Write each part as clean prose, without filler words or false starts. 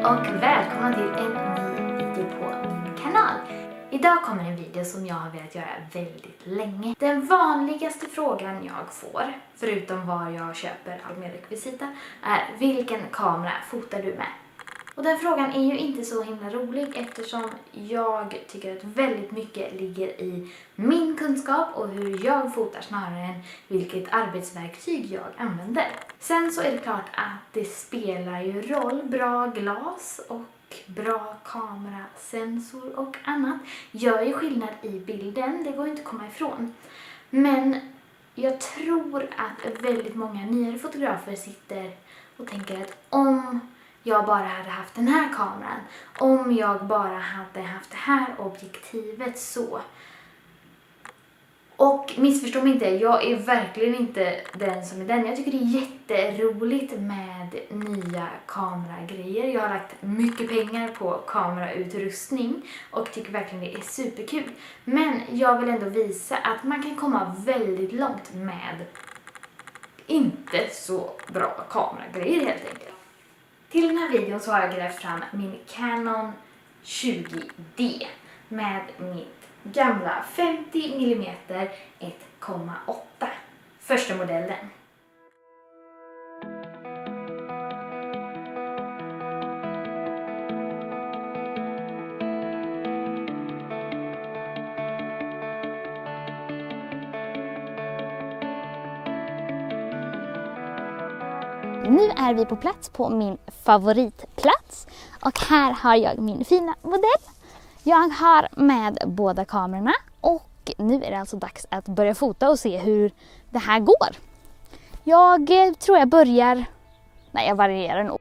och välkomna till en ny video på min kanal. Idag kommer en video som jag har velat göra väldigt länge. Den vanligaste frågan jag får, förutom var jag köper all min rekvisita, är vilken kamera fotar du med? Och den frågan är ju inte så himla rolig eftersom jag tycker att väldigt mycket ligger i min kunskap och hur jag fotar snarare än vilket arbetsverktyg jag använder. Sen så är det klart att det spelar ju roll, bra glas och bra kamerasensor och annat gör ju skillnad i bilden, det går inte att komma ifrån. Men jag tror att väldigt många nyare fotografer sitter och tänker att om jag bara hade haft den här kameran, om jag bara hade haft det här objektivet så. Och missförstå mig inte, jag är verkligen inte den som är den. Jag tycker det är jätteroligt med nya kameragrejer. Jag har lagt mycket pengar på kamerautrustning och tycker verkligen det är superkul. Men jag vill ändå visa att man kan komma väldigt långt med inte så bra kameragrejer helt enkelt. Till den här videon så har jag grävt fram min Canon 20D med mitt gamla 50 mm 1,8. Första modellen. Nu är vi på plats på min favoritplats och här har jag min fina modell. Jag har med båda kamerorna och nu är det alltså dags att börja fota och se hur det här går. Jag tror jag börjar, jag varierar nog.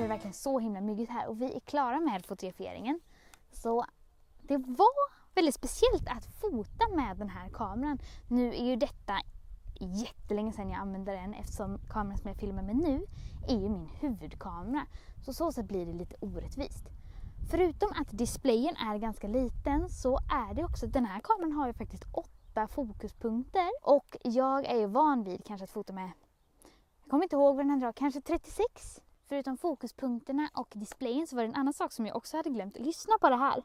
Verkligen så himla mycket här och vi är klara med fotograferingen. Så det var väldigt speciellt att fota med den här kameran. Nu är ju detta jättelänge sedan jag använde den eftersom kameran som jag filmar med nu är ju min huvudkamera. Så sätt blir det lite orättvist. Förutom att displayen är ganska liten så är det också att den här kameran har ju faktiskt 8 fokuspunkter och jag är ju van vid kanske att fota med, jag kommer inte ihåg vad den här drar, kanske 36. Förutom fokuspunkterna och displayen så var det en annan sak som jag också hade glömt. Lyssna på det här.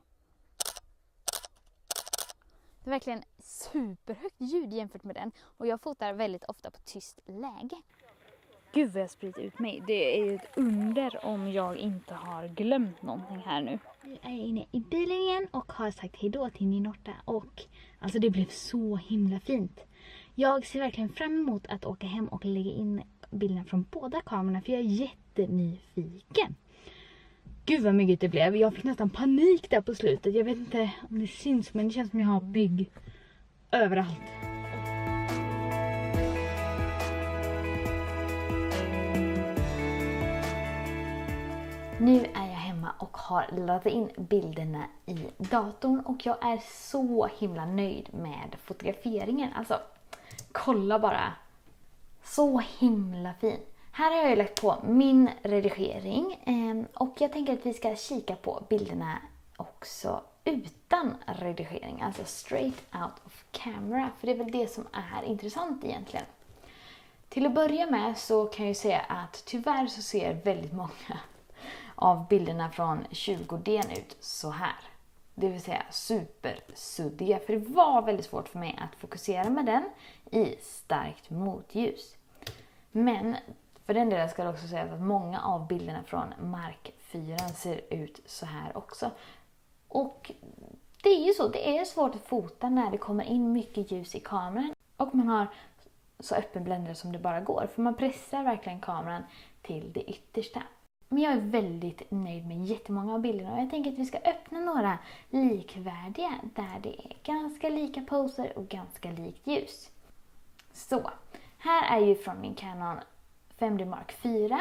Det är verkligen superhögt ljud jämfört med den. Och jag fotar väldigt ofta på tyst läge. Gud vad jag sprider ut mig. Det är ju ett under om jag inte har glömt någonting här nu. Vi är inne i bilen igen och har sagt hejdå till Ninorta. Och alltså det blev så himla fint. Jag ser verkligen fram emot att åka hem och lägga in bilderna från båda kamerorna för jag är jättenyfiken. Gud vad mycket det blev. Jag fick nästan panik där på slutet. Jag vet inte om det syns men det känns som jag har bygg överallt. Nu är jag hemma och har laddat in bilderna i datorn och jag är så himla nöjd med fotograferingen. Alltså, kolla bara. Så himla fin. Här har jag lagt på min redigering och jag tänker att vi ska kika på bilderna också utan redigering. Alltså straight out of camera. För det är väl det som är intressant egentligen. Till att börja med så kan jag säga att tyvärr så ser väldigt många av bilderna från 20D ut så här. Det vill säga supersuddiga. För det var väldigt svårt för mig att fokusera med den i starkt motljus. Men för den delen ska det också sägas att många av bilderna från Mark 4 ser ut så här också. Och det är ju så, det är svårt att fota när det kommer in mycket ljus i kameran. Och man har så öppen bländare som det bara går. För man pressar verkligen kameran till det yttersta. Men jag är väldigt nöjd med jättemånga av bilderna och jag tänker att vi ska öppna några likvärdiga där det är ganska lika poser och ganska likt ljus. Så, här är ju från min Canon 5D Mark 4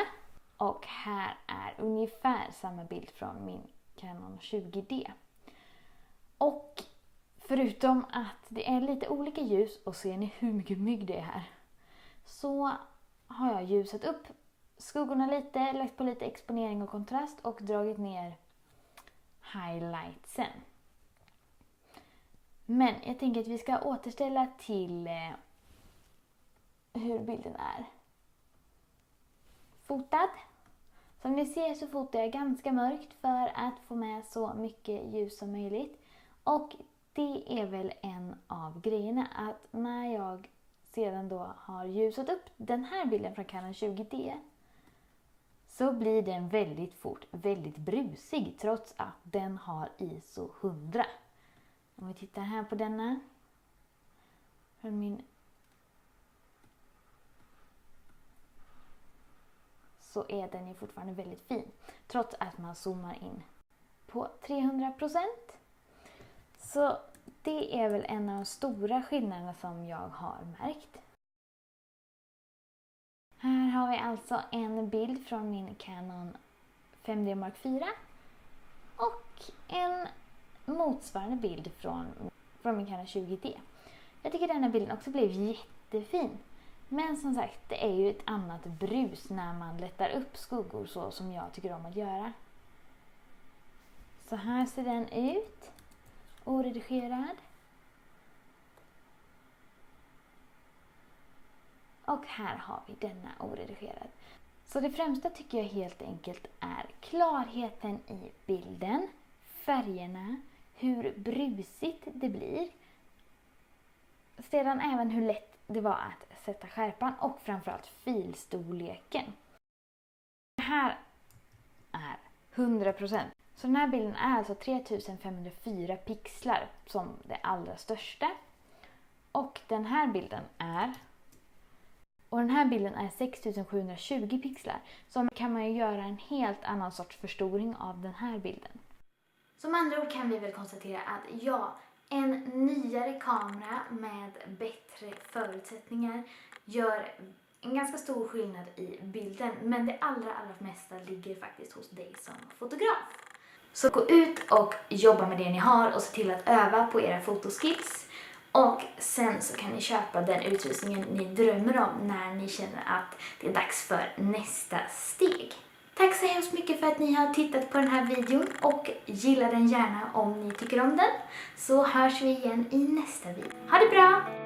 och här är ungefär samma bild från min Canon 20D. Och förutom att det är lite olika ljus, och ser ni hur mycket mygg det är här, så har jag ljusat upp skuggorna lite, lagt på lite exponering och kontrast och dragit ner highlightsen. Men jag tänker att vi ska återställa till hur bilden är fotad. Som ni ser så fotar jag ganska mörkt för att få med så mycket ljus som möjligt. Och det är väl en av grejerna, att när jag sedan då har ljusat upp den här bilden från Canon 20D så blir den väldigt fort väldigt brusig, trots att den har ISO 100. Om vi tittar här på denna från min, så är den ju fortfarande väldigt fin, trots att man zoomar in på 300%. Så det är väl en av de stora skillnaderna som jag har märkt. Här har vi alltså en bild från min Canon 5D Mark 4 och en motsvarande bild från min Canon 20D. Jag tycker denna bilden också blev jättefin. Men som sagt, det är ju ett annat brus när man lättar upp skuggor så som jag tycker om att göra. Så här ser den ut. Oredigerad. Och här har vi denna oredigerad. Så det främsta tycker jag helt enkelt är klarheten i bilden, färgerna, hur brusigt det blir. Sedan även hur lätt det var att sätta skärpan och framförallt filstorleken. Det här är 100%. Så den här bilden är alltså 3504 pixlar som det allra största. Och den här bilden är 6720 pixlar. Så kan man ju göra en helt annan sorts förstoring av den här bilden. Som andra ord kan vi väl konstatera att ja, en nyare kamera med bättre förutsättningar gör en ganska stor skillnad i bilden. Men det allra mesta ligger faktiskt hos dig som fotograf. Så gå ut och jobba med det ni har och se till att öva på era fotoskills. Och sen så kan ni köpa den utrustningen ni drömmer om när ni känner att det är dags för nästa steg. Tack så hemskt mycket för att ni har tittat på den här videon och gilla den gärna om ni tycker om den. Så hörs vi igen i nästa video. Ha det bra!